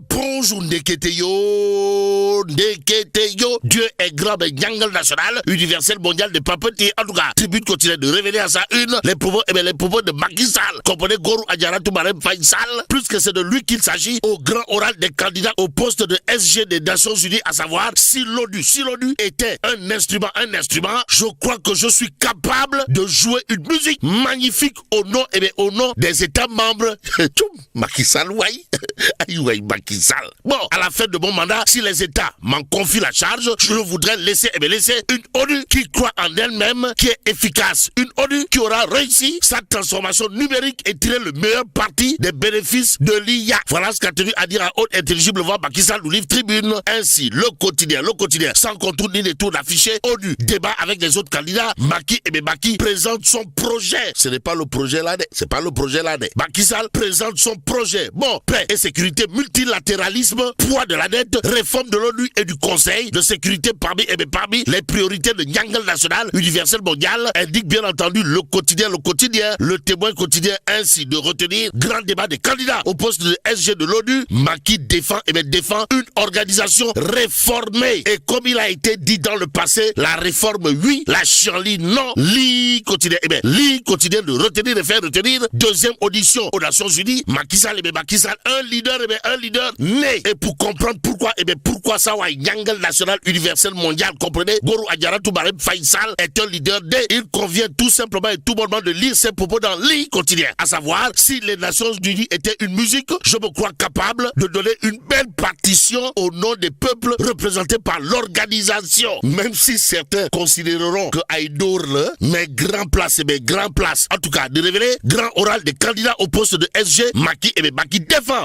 bonjour Ndeketeyo, Dieu est grand, mais Nyangal national, universel, mondial, de papeterie, en tout cas, tribune continue de révéler à sa une les propos de Macky Sall. Comprenez Gorou Adjara Toumarem Faisal, plus que c'est de lui qu'il s'agit au grand oral des candidats au poste de SG des Nations Unies, à savoir si l'ONU était un instrument, je crois que je suis capable de jouer une musique magnifique au nom des États membres. Macky Sall, ouais, Macky Sall. Bon, à la fin de mon mandat, si les États m'en confient la charge, je voudrais laisser une ONU qui croit en elle-même, qui est efficace, une ONU qui aura réussi sa transformation numérique et tiré le meilleur parti des bénéfices de l'IA. Voilà ce qu'a tenu à dire à haute intelligible voix Macky Sall nous livre Tribune. Ainsi, le quotidien, sans contour ni détour d'afficher, ONU débat avec les autres candidats. Macky présente son projet. Ce n'est pas le projet là, Macky Sall présente son projet. Bon, paix et sécurité, multilatéralisme, poids de la dette, réforme de l'ONU et du Conseil de sécurité parmi les priorités de Nyangal national, universel, mondial, indique bien entendu le quotidien, le témoin quotidien, ainsi de retenir grand débat des candidats au poste de SG de l'ONU. Macky défend une organisation réformée. Et comme il a été dit dans le passé, la réforme oui, la chienlit non. Lit quotidien de retenir et faire retenir. Deuxième audition aux Nations Unies. Macky Sall, un leader né. Et pour comprendre pourquoi ça, Nyangal national, universel, mondial, comprenez, Gorou Adjara Toumarem Faisal est un leader né. Il convient tout simplement et tout bonnement de lire ses propos dans Lit quotidien. À savoir, si les Nations Unies étaient une musique, je me crois capable de donner une belle partition au nom des peuples représentés par l'organisation. Même si certains considéreront que Aïdour, mais grand place. En tout cas, de révéler grand oral des candidats au poste de SG, Macky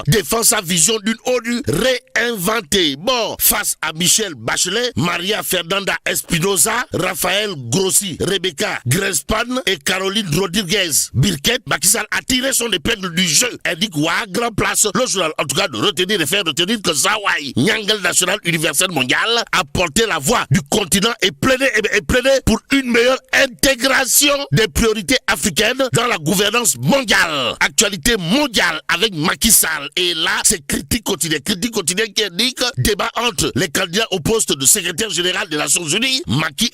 défend sa vision d'une ONU réinventée. Bon, face à Michel Bachelet, Maria Fernanda Espinosa, Raphaël Grossi, Rebecca Grespan et Caroline Rodriguez Birket, Macky Sall a tiré son épingle du jeu. Elle dit grand place. Le journal, en tout cas, de retenir et faire retenir que Zawai, Nyangal national, universel, mondial, a porté la voix du continent et plaidé pour une meilleure intégration des priorités africaines dans la gouvernance mondiale. Actualité mondiale avec Macky Sall. Et là, c'est critique quotidien qui indique débat entre les candidats au poste de secrétaire général des Nations Unies. Macky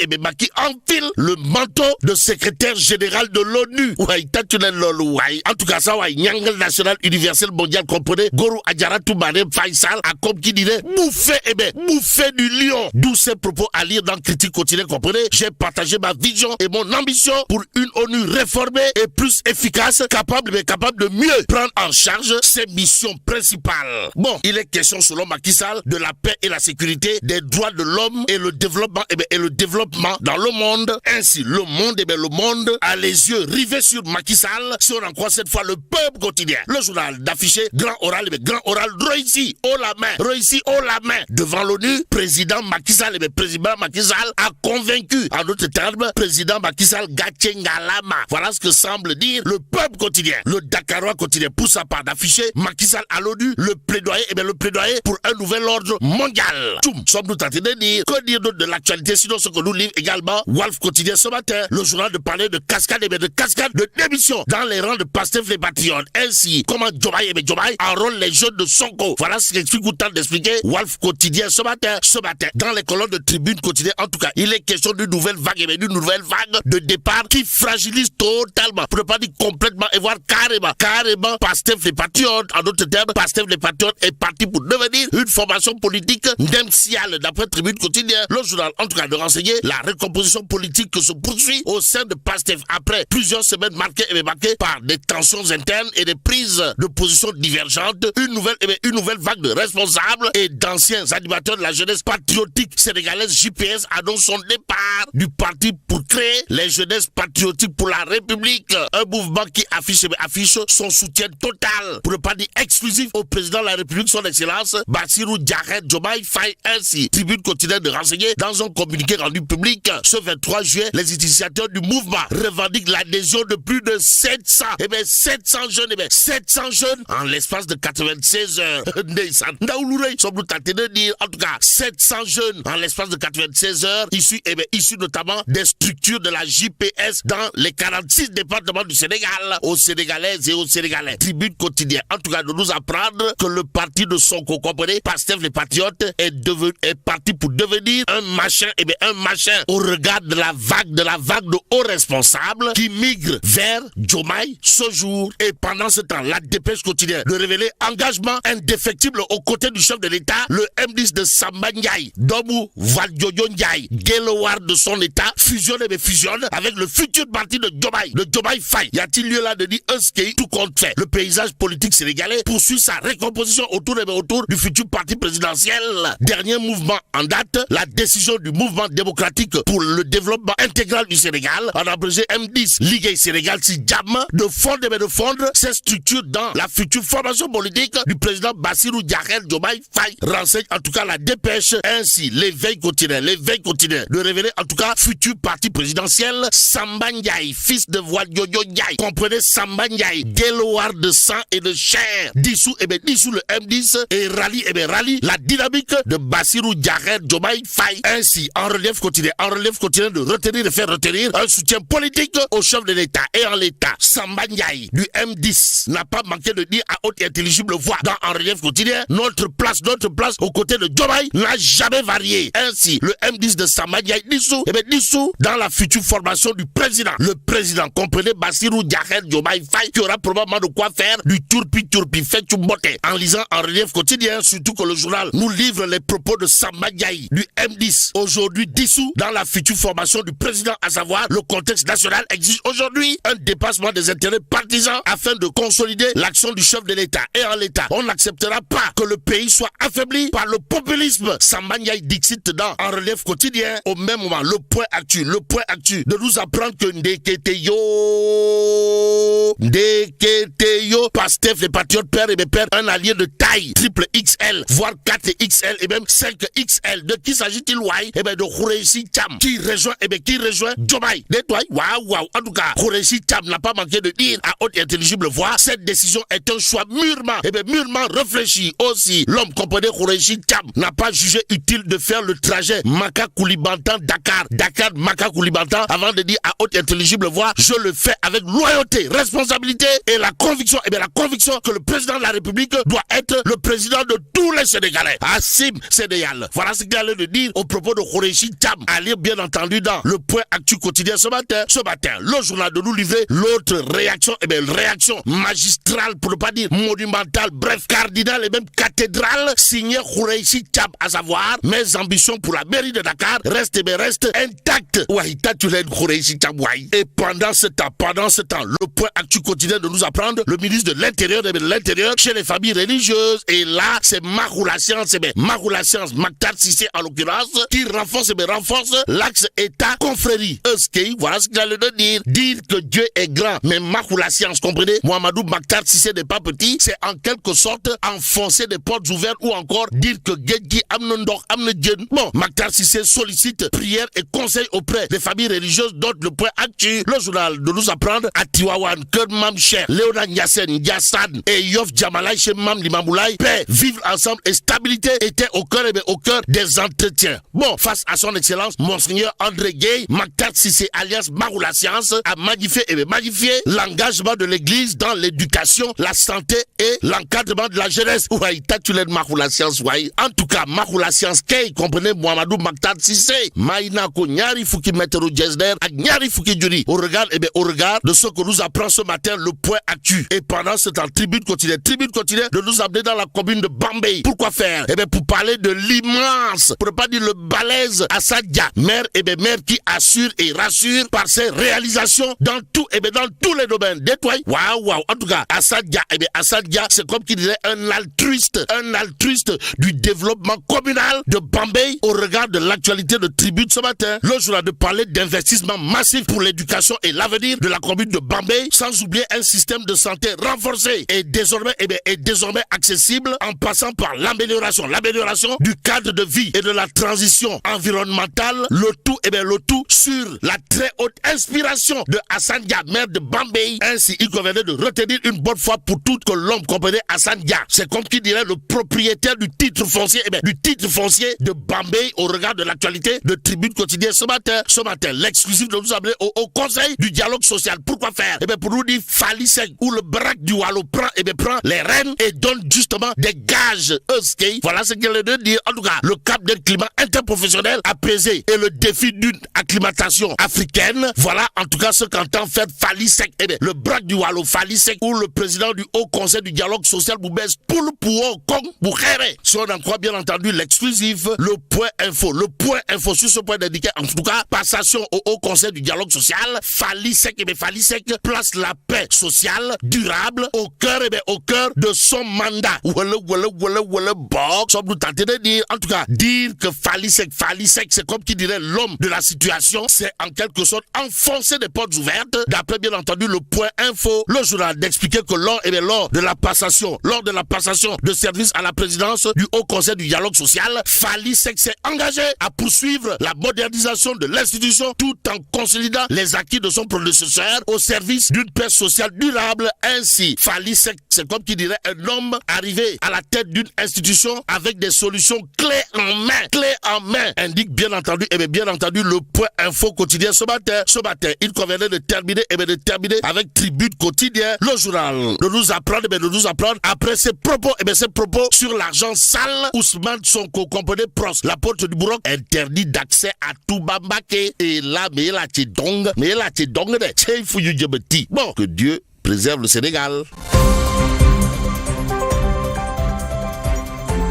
enfile le manteau de secrétaire général de l'ONU. En tout cas, ça, Nyangal national, universel, mondial, comprenez, Gorou Adjara Toumarem Faisal a comme qui dirait bouffé du lion. D'où ces propos à lire dans critique quotidien, comprenez. J'ai partagé ma vision et mon ambition pour une ONU réformée et plus efficace, capable de mieux prendre en charge ses missions principales. Bon, il est question selon Macky Sall de la paix et la sécurité, des droits de l'homme et le développement dans le monde. Ainsi, le monde a les yeux rivés sur Macky Sall. Si on en croit cette fois le peuple quotidien, le journal d'afficher grand oral réussi haut la main devant l'ONU. Président Macky Sall a convaincu, en d'autres termes, président Macky Sall Gatchengalama. Voilà ce que semble dire le peuple quotidien. Le Dakarois quotidien pour sa part d'afficher Macky Sall à l'ONU, le plaidoyer pour un nouvel ordre mondial. Sommes-nous tentés de dire, que dire d'autre de l'actualité, sinon ce que nous livre également Wolf quotidien ce matin, le journal de parler de cascade de démission dans les rangs de Pastef les patriotes. Ainsi, comment Diomaye enrôle les jeunes de Sonko. Voilà ce qu'explique ou tente d'expliquer Wolf quotidien ce matin. Dans les colonnes de Tribune quotidien, en tout cas, il est question d'une nouvelle vague de départ qui fragilise totalement, pour ne pas dire complètement, et voire carrément Pastef les patriotes. En d'autres termes, Pastef les patriotes est parti pour devenir une formation politique ndemsiale, d'après Tribune quotidien. Le journal, en tout cas, de renseigner la recomposition politique que se poursuit au sein de Pastef après plusieurs semaines marquées par des tensions internes et des prises de position divergentes. Une nouvelle vague de responsables et d'anciens animateurs de la jeunesse patriotique sénégalaise JPS annonce son départ du parti pour créer les jeunesses patriotiques pour la République. Un mouvement qui affiche son soutien total, pour ne pas dire exclusif, au président de la République, son excellence Bassirou Diomaye Faye. Ainsi, Tribune continue de renseigner dans un communiqué rendu public ce 23 juillet, les initiateurs du mouvement revendiquent l'adhésion de plus de 700 jeunes en l'espace de 96 heures. Sommes-nous tentés de dire, en tout cas, 700 jeunes en l'espace de 96 heures, issus notamment des structures de la JPS dans les 46 départements du Sénégal, aux Sénégalaises et aux Sénégalais. Tribune quotidienne, en tout cas, de nous apprendre que le parti de Sonko, comprenez, Pastef les Patriotes, est parti pour devenir un machin, au regard de la vague de hauts responsables qui migrent vers Diomaye ce jour. Et pendant ce temps, la dépêche quotidienne de révéler engagement indéfectible aux côtés du chef de l'État, le M10 de Samba Ndiaye, Domou Valdiodio Ndiaye, Guelewar de son État, fusionne avec le futur parti de Diomaye Faye. Y a-t-il lieu là de dire tout compte fait? Le paysage politique sénégalais poursuit sa recomposition autour du futur parti présidentiel. Dernier mouvement en date, la décision du mouvement démocratique pour le développement intégral du Sénégal, en abrégé M10, Ligue Sénégal si Jam, de fondre ses structures dans la future formation politique du président Bassirou Diomaye Faye. Renseigne en tout cas la dépêche. Ainsi, l'éveil quotidien de révéler en tout cas futur parti présidentiel. Samba Ndiaye, fils de Valdiodio Ndiaye, comprenez Samba Ndiaye, Guelewar de sang et de chair, dissout le M10 et rallie la dynamique de Bassirou Diomaye Faye. Ainsi, en relief quotidien de retenir et faire retenir un soutien politique au chef de l'État. Et en l'État, Samba Ndiaye du M10 n'a pas manqué de dire à haute et intelligible voix dans en relief quotidien, notre place aux côtés de Diomaye n'a jamais varié. Ainsi, le M10 de Samba Ndiaye dissous dans la future formation du président. Le président, comprenez Bassirou Diomaye Faye, qui aura probablement de quoi faire du turpi fait chumboté. En lisant en relief quotidien, surtout que le journal nous livre les propos de Samba Ndiaye du M10, aujourd'hui dissous dans la future formation du président, à savoir le contexte national exige aujourd'hui un dépassement des intérêts partisans afin de consolider l'action du chef de l'État. Et en l'État, on n'acceptera pas que le pays soit affaibli par le populisme. Samba Ndiaye dixit dans en relief quotidien. Au même moment, le point actu de nous apprendre que Ndeketeyo, Pastef les Patriotes, père un allié de taille triple XL, voire 4XL et même 5XL. De qui s'agit-il, de Khoureyssi Thiam, qui rejoint Diomaye. Waouh. En tout cas, Khoureyssi Thiam n'a pas manqué de dire à haute et intelligible voix, cette décision est un choix mûrement réfléchi. Aussi, l'homme, comprenez, Khoureyssi Thiam n'a pas jugé utile de faire le trajet Maka-Koulibantang-Dakar, Maka-Koulibantang, avant de dire à haute et intelligible voix, je le fais avec loyauté, responsabilité et la conviction que le président de la République doit être le président de tous les Sénégalais. Assim Sénégal. Voilà ce qu'il allait de dire au propos de Khoureyssi Thiam. À lire bien entendu dans le point actu quotidien ce matin, le journal de nous livrer l'autre réaction, réaction magistrale, pour ne pas dire monumentale, bref, cardinale et même cathédrale, signée Khoureyssi Thiam, à savoir, mes ambitions pour la mairie de Dakar restent intactes. Khoureyssi Thiam. Et pendant ce temps, le point actu quotidien de nous apprendre, le ministre de l'Intérieur, chez les familles religieuses, et là, c'est Maroula Science, Mactar Cissé en l'occurrence, qui renforce l'axe État-confrérie. Voilà ce qu'il allait dire que Dieu est grand, mais Maroula Science, comprenez, Mohamedou Mactar Cissé n'est pas petit, c'est en quelque sorte enfoncer des portes ouvertes ou encore dire que Gedji Amnondor Amnedjen. Bon, Mactar Cissé sollicite prière et conseil auprès des familles religieuses, d'autres le point actu, le journal de nous apprendre à Tiwawan, Kermam Cher, Léona Nyassen, Ndiassan et Yof Djamalai chez Mam Limamoulaye, paix, vivre ensemble et stabilité était au cœur des entretiens. Bon, face à son excellence, Monseigneur André Gueye, Mactar Cissé alias Maroula Science a magnifié l'engagement de l'église dans l'éducation, la santé et l'encadrement de la jeunesse. Maroula Science, en tout cas, Maroula Science, Kay, comprenez Mohamedou Mactar Cissé, Maïna ko Nyari Fouki Metero Jesner, ak Nyari Fouki Djuri, au regard de ce que nous apprend ce matin le point actu. Et pendant ce temps, tribune quotidienne de nous amener dans la commune de Bambey. Pourquoi faire? Pour parler de l'immense, pour ne pas dire le balèze Assad Dia, maire qui assure et rassure par ses réalisations dans tous les domaines. Waouh. En tout cas, Assad Dia, c'est comme qui disait un altruiste du développement communal de Bambey au regard de l'actualité de tribune ce matin. Le journal de parler d'investissement massif pour l'éducation et l'avenir de la commune de Bambey, sans oublier un système de santé renforcé et désormais accessible en passant par l'amélioration du cadre de vie et de la transition environnementale, le tout sur la très haute inspiration de Assad Dia, maire de Bambey. Ainsi, il convenait de retenir une bonne fois pour toutes que l'homme comprenait Assad Dia. C'est comme qui dirait le propriétaire du titre foncier de Bambey au regard de l'actualité de tribune quotidienne ce matin. L'exclusif de nous amener au conseil Conseil du dialogue social. Pourquoi faire? Eh bien, pour nous dire Fally Seck ou le braque du Wallo prend les rênes et donne justement des gages. Voilà ce qu'elle veut dire. En tout cas, le cap d'un climat interprofessionnel apaisé et le défi d'une acclimatation africaine. Voilà en tout cas ce qu'entend faire Fally Seck. Eh bien, le braque du Wallo, Fally Seck ou le président du Haut Conseil du dialogue social Boubès pour le pouvoir Kong Boukhere. Si on en croit bien entendu l'exclusif, le point info. Le point info sur ce point d'indiquer en tout cas passation au Haut Conseil du dialogue social. Fally Seck, eh bien, Fally Seck place la paix sociale durable au cœur, eh bien, au cœur de son mandat. Bon, sommes nous tentés de dire, en tout cas, dire que Fally Seck, c'est comme qui dirait l'homme de la situation, c'est en quelque sorte enfoncer des portes ouvertes, d'après bien entendu le point info, le journal d'expliquer que lors de la passation de service à la présidence du Haut Conseil du dialogue social, Fally Seck s'est engagé à poursuivre la modernisation de l'institution tout en consolidant les acquis de son prédécesseur au service d'une paix sociale durable. Ainsi, Fally Seck, c'est comme qui dirait un homme arrivé à la tête d'une institution avec des solutions clés en main, indique bien entendu, le point info quotidien ce matin. Il convenait de terminer, avec Tribune quotidien, le journal. De nous apprendre après ces propos, sur l'argent sale, Ousmane Sonko, comprenez pros, l'apôtre du Bourroc, interdit d'accès à tout Bambake. Et là, mais là, t'es dong, bon, que Dieu préserve le Sénégal.